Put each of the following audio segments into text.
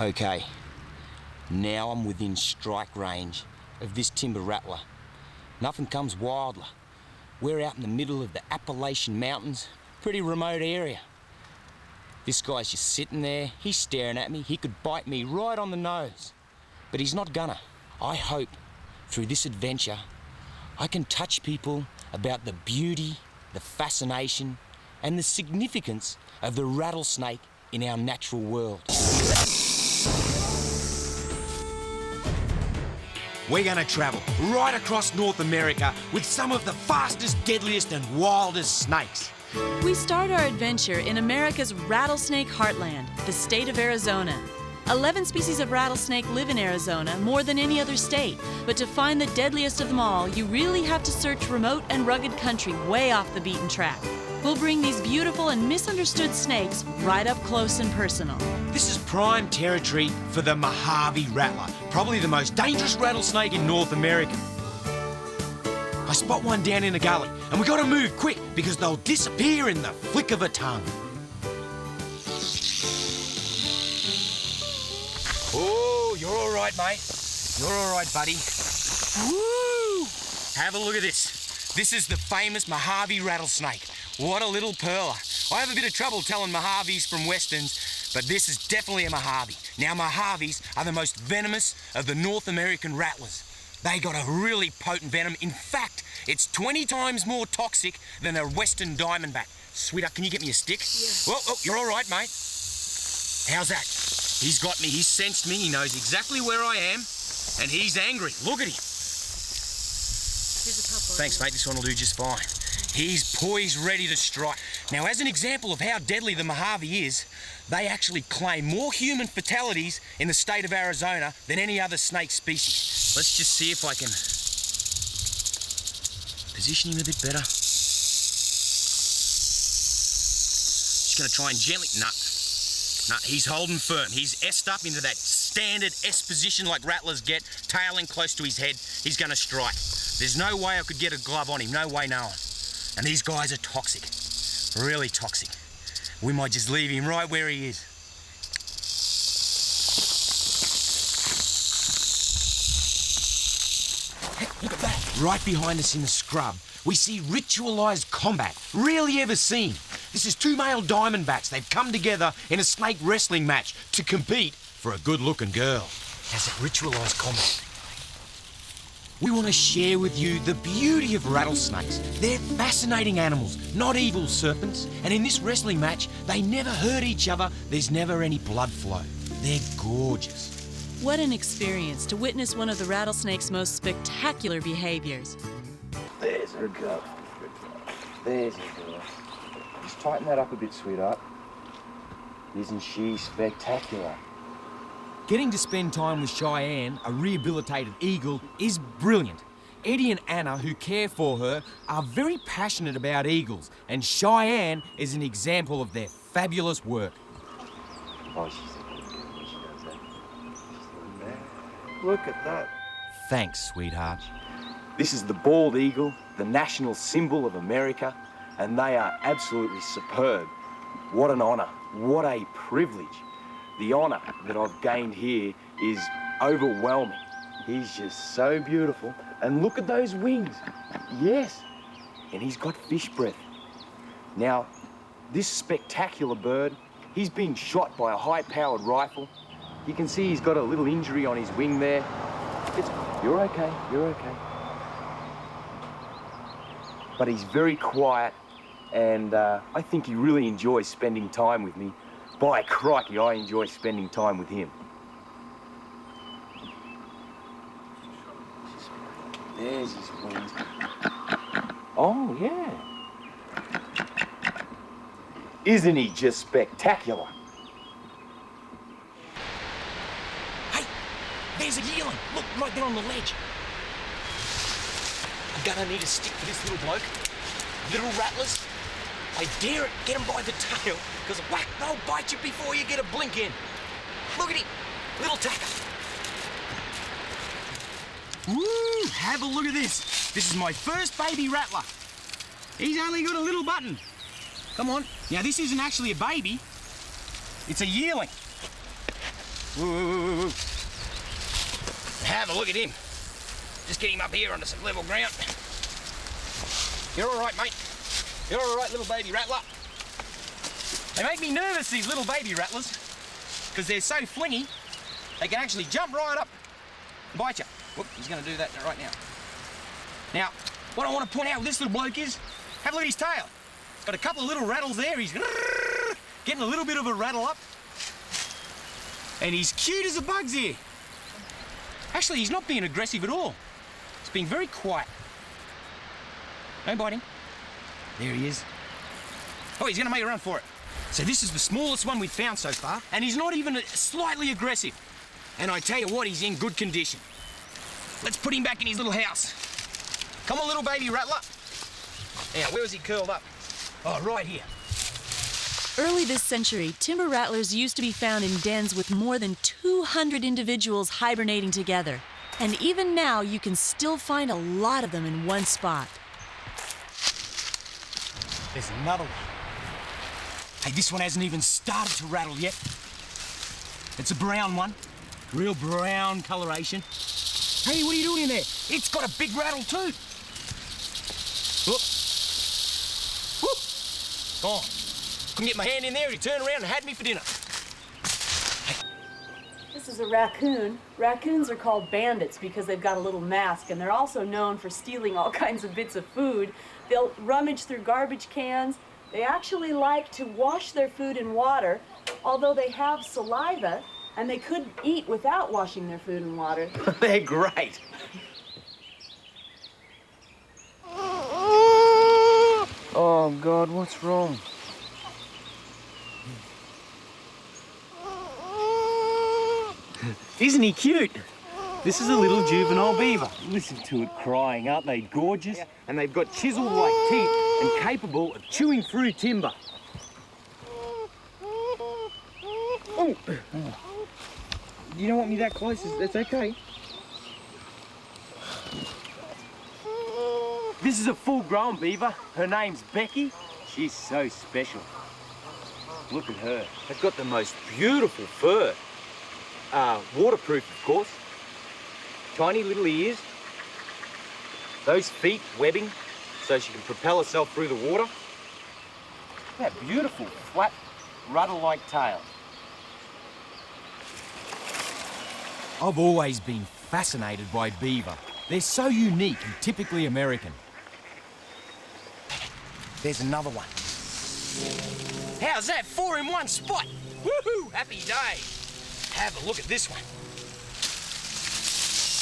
Okay, now I'm within strike range of this timber rattler. Nothing comes wilder. We're out in the middle of the Appalachian Mountains, pretty remote area. This guy's just sitting there, he's staring at me, he could bite me right on the nose. But he's not gonna. I hope, through this adventure, I can touch people about the beauty, the fascination, and the significance of the rattlesnake in our natural world. We're going to travel right across North America with some of the fastest, deadliest and wildest snakes. We start our adventure in America's Rattlesnake Heartland, the state of Arizona. 11 species of rattlesnake live in Arizona, more than any other state. But to find the deadliest of them all, you really have to search remote and rugged country way off the beaten track. We'll bring these beautiful and misunderstood snakes right up close and personal. This is prime territory for the Mojave rattler, probably the most dangerous rattlesnake in North America. I spot one down in a gully, and we gotta move quick because they'll disappear in the flick of a tongue. Oh, you're all right, mate. You're all right, buddy. Woo! Have a look at this. This is the famous Mojave rattlesnake. What a little pearler. I have a bit of trouble telling Mojaves from Westerns, but this is definitely a Mojave. Now, Mojaves are the most venomous of the North American rattlers. They got a really potent venom. In fact, it's 20 times more toxic than a Western Diamondback. Sweetheart, can you get me a stick? Yeah. Oh, you're all right, mate. How's that? He's got me, he's sensed me, he knows exactly where I am, and he's angry. Look at him. Here's a couple. Thanks, mate, this one will do just fine. He's poised, ready to strike. Now, as an example of how deadly the Mojave is, they actually claim more human fatalities in the state of Arizona than any other snake species. Let's just see if I can position him a bit better. Just gonna try and gently, no, he's holding firm. He's S-ed up into that standard S position like rattlers get, tailing close to his head. He's gonna strike. There's no way I could get a glove on him, no way, no one. And these guys are toxic, really toxic. We might just leave him right where he is. Hey, look at that. Right behind us in the scrub, we see ritualized combat, rarely ever seen. This is two male diamondbacks. They've come together in a snake wrestling match to compete for a good-looking girl. How's that ritualized combat? We want to share with you the beauty of rattlesnakes. They're fascinating animals, not evil serpents. And in this wrestling match, they never hurt each other. There's never any blood flow. They're gorgeous. What an experience to witness one of the rattlesnake's most spectacular behaviors. There's her go. There's her girl. Just tighten that up a bit, sweetheart. Isn't she spectacular? Getting to spend time with Cheyenne, a rehabilitated eagle, is brilliant. Eddie and Anna, who care for her, are very passionate about eagles, and Cheyenne is an example of their fabulous work. Oh, she's a good girl when she does that. She's doing that. Look at that. Thanks, sweetheart. This is the bald eagle, the national symbol of America, and they are absolutely superb. What an honour, what a privilege. The honour that I've gained here is overwhelming. He's just so beautiful. And look at those wings. Yes, and he's got fish breath. Now, this spectacular bird, he's being shot by a high-powered rifle. You can see he's got a little injury on his wing there. You're okay, you're okay. But he's very quiet, and I think he really enjoys spending time with me. By crikey, I enjoy spending time with him. There's his wings. Oh, yeah. Isn't he just spectacular? Hey, there's a yearling. Look, right there on the ledge. I'm gonna need a stick for this little bloke. Little rattlers. I dare it, get him by the tail, because whack, they'll bite you before you get a blink in. Look at him, little tacker. Woo, have a look at this. This is my first baby rattler. He's only got a little button. Come on. Now, this isn't actually a baby. It's a yearling. Woo. Have a look at him. Just get him up here onto some level ground. You're all right, mate. You're all right, little baby rattler. They make me nervous, these little baby rattlers, because they're so flingy, they can actually jump right up and bite you. Whoop, he's going to do that right now. Now, what I want to point out with this little bloke is, have a look at his tail. He's got a couple of little rattles there. He's getting a little bit of a rattle up. And he's cute as a bug's here. Actually, he's not being aggressive at all. He's being very quiet. Don't bite him. There he is. Oh, he's going to make a run for it. So this is the smallest one we've found so far, and he's not even slightly aggressive. And I tell you what, he's in good condition. Let's put him back in his little house. Come on, little baby rattler. Now, where was he curled up? Oh, right here. Early this century, timber rattlers used to be found in dens with more than 200 individuals hibernating together. And even now, you can still find a lot of them in one spot. There's another one. Hey, this one hasn't even started to rattle yet. It's a brown one. Real brown coloration. Hey, what are you doing in there? It's got a big rattle too. Whoop. Whoop. Gone. Couldn't get my hand in there, he turned around and had me for dinner. This is a raccoon. Raccoons are called bandits because they've got a little mask, and they're also known for stealing all kinds of bits of food. They'll rummage through garbage cans. They actually like to wash their food in water, although they have saliva, and they could eat without washing their food in water. They're great. Oh, God, what's wrong? Isn't he cute? This is a little juvenile beaver. Listen to it crying. Aren't they gorgeous? Yeah. And they've got chisel-like teeth and capable of chewing through timber. Oh. You don't want me that close? That's okay. This is a full-grown beaver. Her name's Becky. She's so special. Look at her. They've got the most beautiful fur. Waterproof, of course. Tiny little ears. Those feet webbing so she can propel herself through the water. That beautiful, flat, rudder-like tail. I've always been fascinated by beaver. They're so unique and typically American. There's another one. How's that? 4 in one spot. Woohoo! Happy day. Have a look at this one.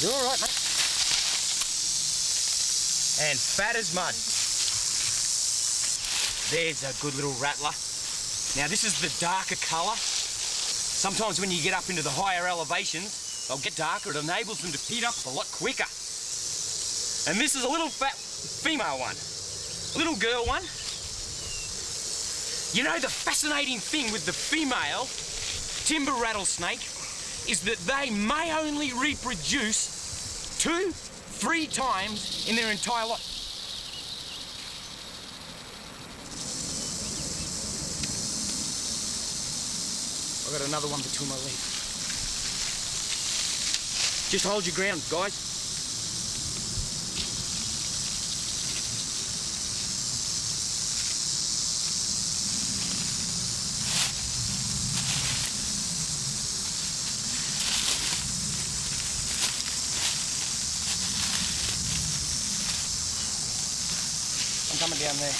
You're all right, mate. And fat as mud. There's a good little rattler. Now, this is the darker colour. Sometimes when you get up into the higher elevations, they'll get darker. It enables them to feed up a lot quicker. And this is a little fat female one. Little girl one. You know, the fascinating thing with the female timber rattlesnake is that they may only reproduce 2-3 times in their entire life. I've got another one between my legs. Just hold your ground, guys. I'm coming down there.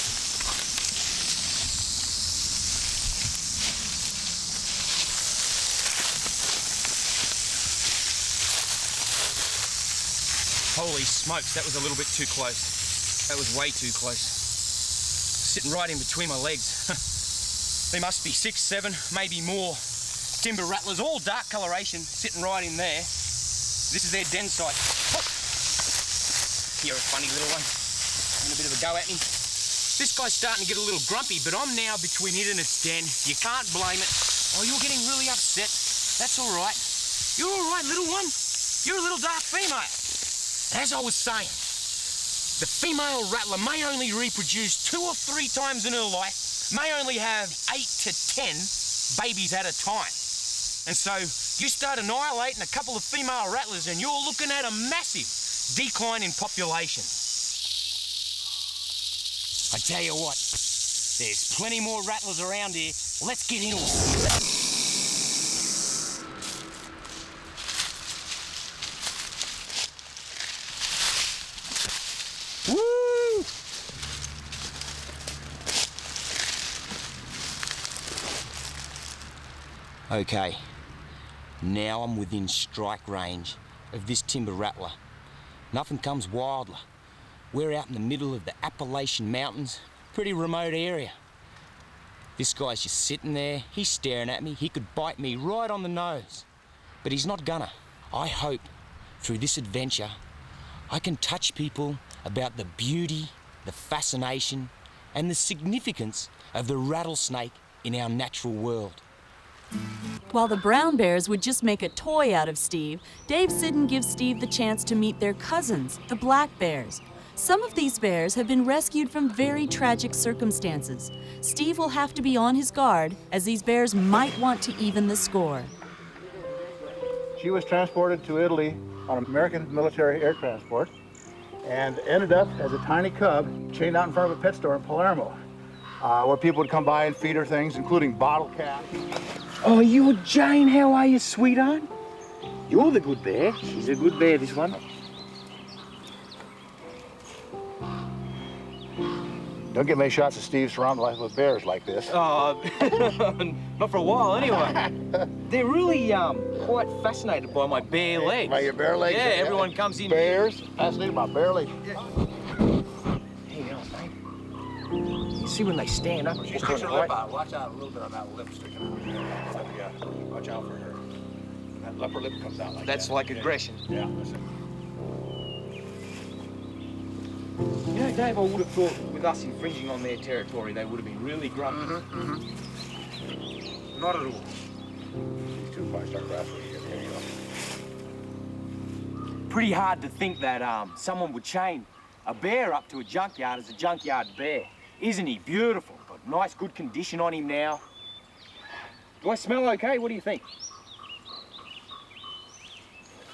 Holy smokes, that was a little bit too close. That was way too close. Sitting right in between my legs. There must be 6, 7, maybe more timber rattlers, all dark coloration, sitting right in there. This is their den site. Oh. You're a funny little one. Having a bit of a go at him. This guy's starting to get a little grumpy, but I'm now between it and its den. You can't blame it. Oh, you're getting really upset. That's all right. You're all right, little one. You're a little dark female. As I was saying, the female rattler may only reproduce 2 or 3 times in her life, may only have 8 to 10 babies at a time. And so you start annihilating a couple of female rattlers and you're looking at a massive decline in population. I tell you what, there's plenty more rattlers around here. Let's get into it. Woo! Okay, now I'm within strike range of this timber rattler. Nothing comes wilder. We're out in the middle of the Appalachian Mountains, pretty remote area. This guy's just sitting there, he's staring at me, he could bite me right on the nose. But he's not gonna. I hope, through this adventure, I can touch people about the beauty, the fascination, and the significance of the rattlesnake in our natural world. While the brown bears would just make a toy out of Steve, Dave Siddon gives Steve the chance to meet their cousins, the black bears. Some of these bears have been rescued from very tragic circumstances. Steve will have to be on his guard, as these bears might want to even the score. She was transported to Italy on an American military air transport and ended up as a tiny cub chained out in front of a pet store in Palermo, where people would come by and feed her things, including bottle caps. Oh, you're Jane. How are you, sweetheart? You're the good bear. She's a good bear, this one. Don't get many shots of Steve surrounded with bears like this. Not for a while, anyway. They're really quite fascinated by my bare legs. By your bare legs? Yeah, everyone comes in. Bears? Fascinated by bare legs. Hang on, mate. You see when they stand up? She sticks her lip out. Watch out a little bit on that lip sticking out. Yeah, watch out for her. That upper lip comes out like that. That's like aggression. Yeah, listen. You know, Dave, I would have thought with us infringing on their territory, they would have been really grumpy. Not at all. These two probably start wrestling again. There you go. Pretty hard to think that someone would chain a bear up to a junkyard as a junkyard bear. Isn't he beautiful? Got nice, good condition on him now. Do I smell okay? What do you think?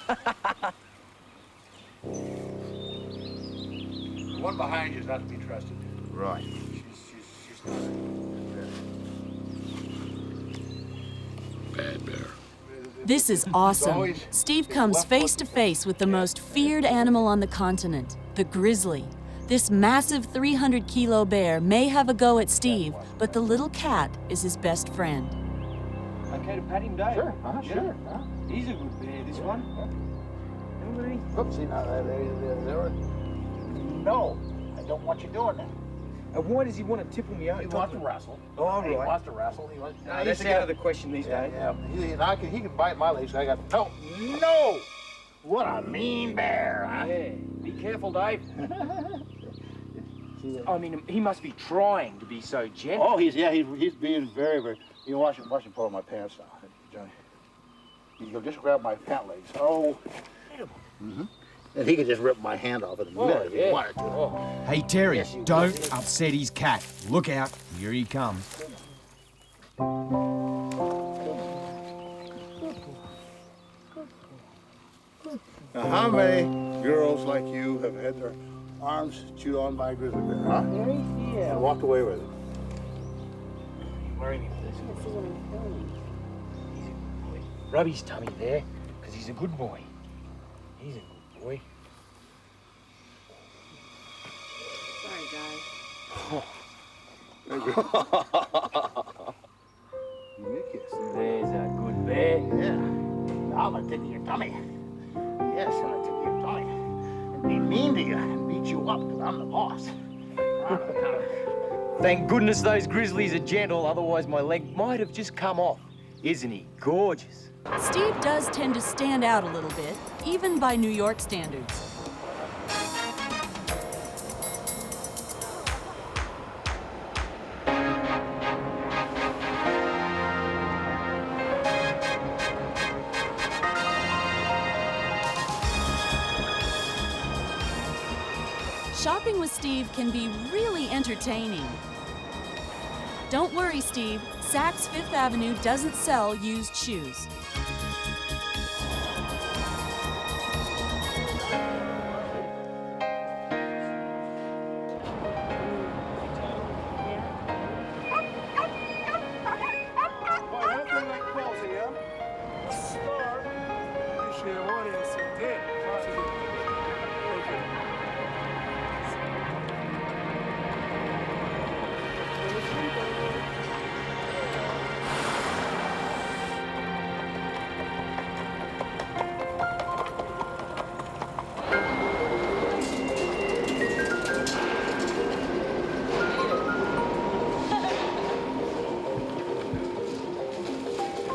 The one behind you is not to be trusted. Right. She's not a bad bear. This is awesome. Steve comes face to face with the most feared animal on the continent, the grizzly. This massive 300-kilo bear may have a go at Steve, but the little cat is his best friend. Okay to pat him, Dave? Sure, sure. He's a good bear, this one. Oopsie, now there. No, I don't want you doing that. And why does he want to tipple me out? He wants to wrestle. Oh, all He right. wants to wrestle. He wants, No, that's out of the question these days. Yeah, he can bite my legs. So I got no. What a mean bear, huh? Yeah. Be careful, Dave. I mean, he must be trying to be so gentle. Oh, he's being very, very. You know, watch him pull on my pants now, Johnny. He'll just grab my pant legs. Oh. And he could just rip my hand off in a minute if he wanted to. Oh. Hey, Terry, don't upset his cat. Look out, here he comes. Now, how many girls like you have had their arms chewed on by a grizzly bear, huh? Yeah. And walked away with it? Worry me with this. He's a good boy. Rub his tummy there, because he's a good boy. He's a good boy. Sorry, guys. Give me a kiss. There's a good bear. Yeah. Now I'm gonna tickle your tummy. Yes, I'm gonna tickle your tummy. And be mean to you and beat you up, because I'm the boss. Thank goodness those grizzlies are gentle, otherwise my leg might have just come off. Isn't he gorgeous? Steve does tend to stand out a little bit, even by New York standards. Shopping with Steve can be really entertaining. Don't worry, Steve. Saks Fifth Avenue doesn't sell used shoes.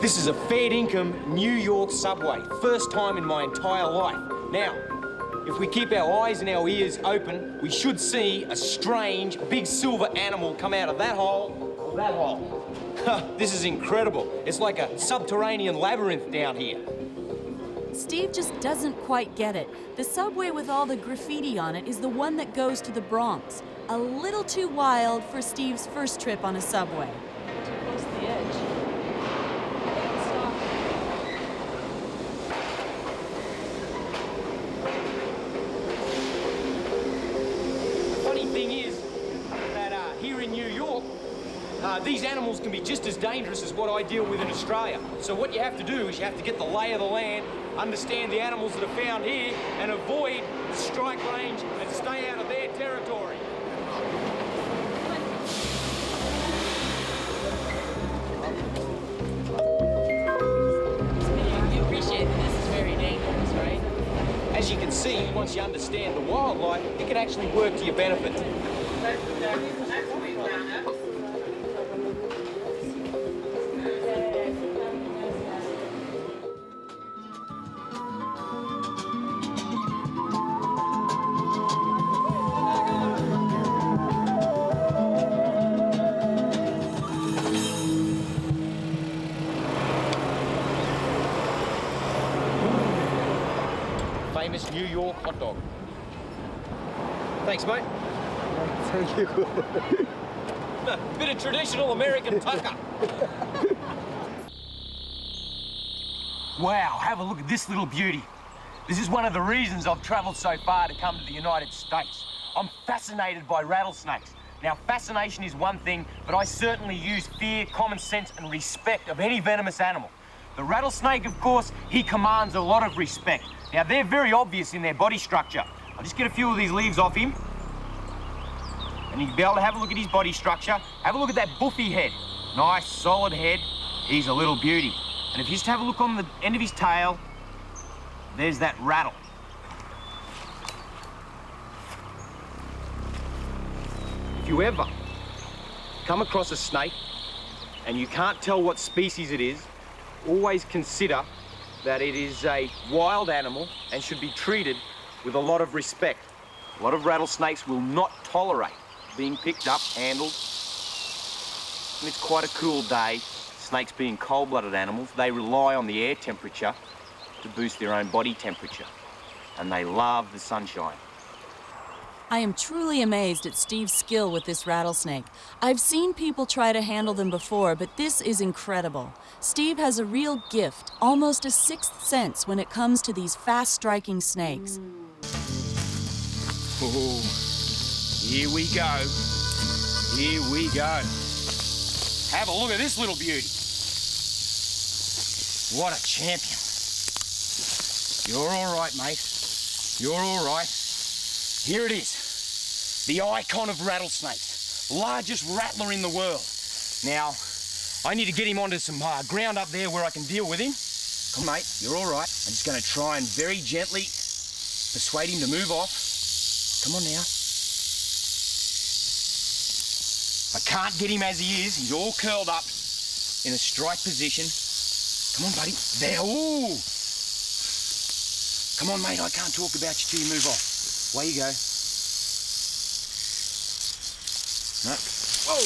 This is a fair income New York subway. First time in my entire life. Now, if we keep our eyes and our ears open, we should see a strange big silver animal come out of that hole or that hole. This is incredible. It's like a subterranean labyrinth down here. Steve just doesn't quite get it. The subway with all the graffiti on it is the one that goes to the Bronx. A little too wild for Steve's first trip on a subway. Too close to the edge. The funny thing is that here in New York, these animals can be just as dangerous as what I deal with in Australia. So what you have to do is you have to get the lay of the land, understand the animals that are found here, and avoid the strike range and stay out of their territory. You appreciate that this is very dangerous, right? As you can see, once you understand the wildlife, it can actually work to your benefit. Famous New York hot dog. Thanks, mate. Thank you. Bit of traditional American tucker. Wow, have a look at this little beauty. This is one of the reasons I've travelled so far to come to the United States. I'm fascinated by rattlesnakes. Now, fascination is one thing, but I certainly use fear, common sense, and respect of any venomous animal. The rattlesnake, of course, he commands a lot of respect. Now, they're very obvious in their body structure. I'll just get a few of these leaves off him. And you'll be able to have a look at his body structure. Have a look at that buffy head. Nice, solid head. He's a little beauty. And if you just have a look on the end of his tail, there's that rattle. If you ever come across a snake and you can't tell what species it is, always consider that it is a wild animal and should be treated with a lot of respect. A lot of rattlesnakes will not tolerate being picked up, handled. And it's quite a cool day. Snakes being cold-blooded animals, they rely on the air temperature to boost their own body temperature. And they love the sunshine. I am truly amazed at Steve's skill with this rattlesnake. I've seen people try to handle them before, but this is incredible. Steve has a real gift, almost a sixth sense when it comes to these fast-striking snakes. Oh, here we go. Here we go. Have a look at this little beauty. What a champion. You're all right, mate. You're all right. Here it is. The icon of rattlesnakes. Largest rattler in the world. Now, I need to get him onto some ground up there where I can deal with him. Come on, mate, you're all right. I'm just going to try and very gently persuade him to move off. Come on now. I can't get him as he is. He's all curled up in a strike position. Come on, buddy. There. Ooh. Come on, mate. I can't talk about you till you move off. Away you go. No. Whoa.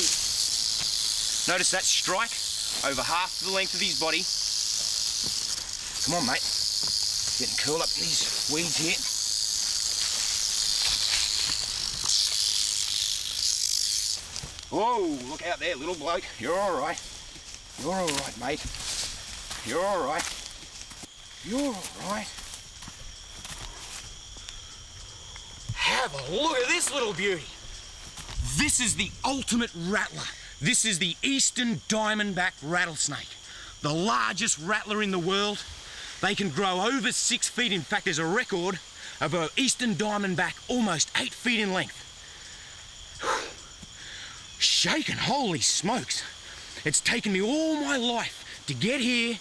Notice that strike over half the length of his body. Come on, mate. Getting curled up in these weeds here. Whoa, look out there, little bloke. You're all right. You're all right, mate. You're all right. You're all right. Have a look at this little beauty. This is the ultimate rattler. This is the eastern diamondback rattlesnake, the largest rattler in the world. They can grow over 6 feet. In fact, there's a record of an eastern diamondback almost 8 feet in length. Shaken, holy smokes. It's taken me all my life to get here.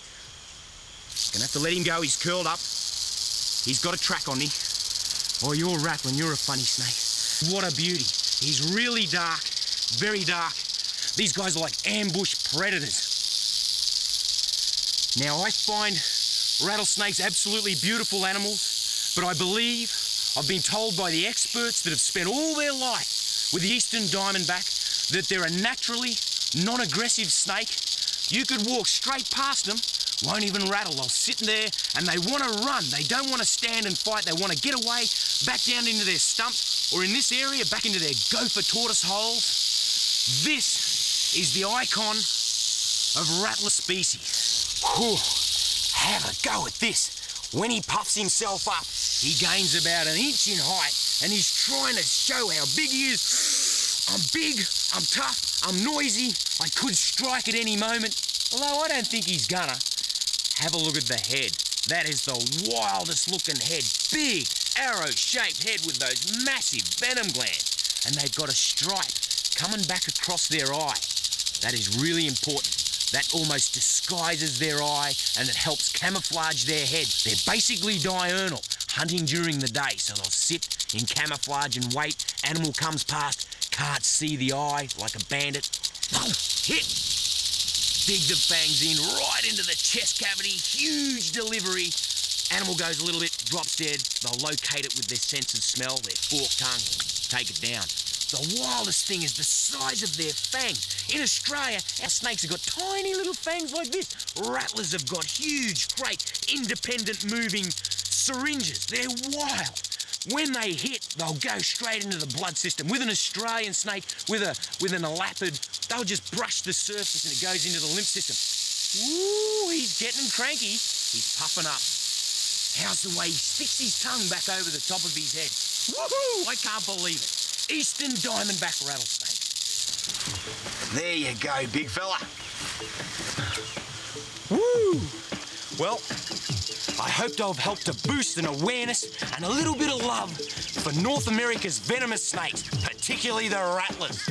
Gonna have to let him go, he's curled up. He's got a track on me. Oh, you're rattling, you're a funny snake. What a beauty. He's really dark, very dark. These guys are like ambush predators. Now, I find rattlesnakes absolutely beautiful animals, but I believe I've been told by the experts that have spent all their life with the eastern diamondback that they're a naturally non-aggressive snake. You could walk straight past them, won't even rattle. They'll sit there and they want to run. They don't want to stand and fight. They want to get away, back down into their stumps, or in this area, back into their gopher tortoise holes. This is the icon of rattler species. Whew. Have a go at this. When he puffs himself up, he gains about an inch in height, and he's trying to show how big he is. I'm big, I'm tough, I'm noisy, I could strike at any moment, although I don't think he's gonna. Have a look at the head. That is the wildest looking head. Big, arrow-shaped head with those massive venom glands. And they've got a stripe coming back across their eye. That is really important. That almost disguises their eye and it helps camouflage their head. They're basically diurnal, hunting during the day, so they'll sit in camouflage and wait. Animal comes past, can't see the eye like a bandit. Hit! Dig the fangs in right into the chest cavity, huge delivery. Animal goes a little bit, drops dead. They'll locate it with their sense of smell, their forked tongue, take it down. The wildest thing is the size of their fangs. In Australia, our snakes have got tiny little fangs like this. Rattlers have got huge, great, independent moving syringes. They're wild. When they hit, they'll go straight into the blood system. With an Australian snake, with an elapid, they'll just brush the surface and it goes into the lymph system. Ooh, he's getting cranky. He's puffing up. How's the way he sticks his tongue back over the top of his head? Woohoo! I can't believe it. Eastern diamondback rattlesnake. There you go, big fella. Woo! Well, I hoped I've helped to boost an awareness and a little bit of love for North America's venomous snakes, particularly the rattlers.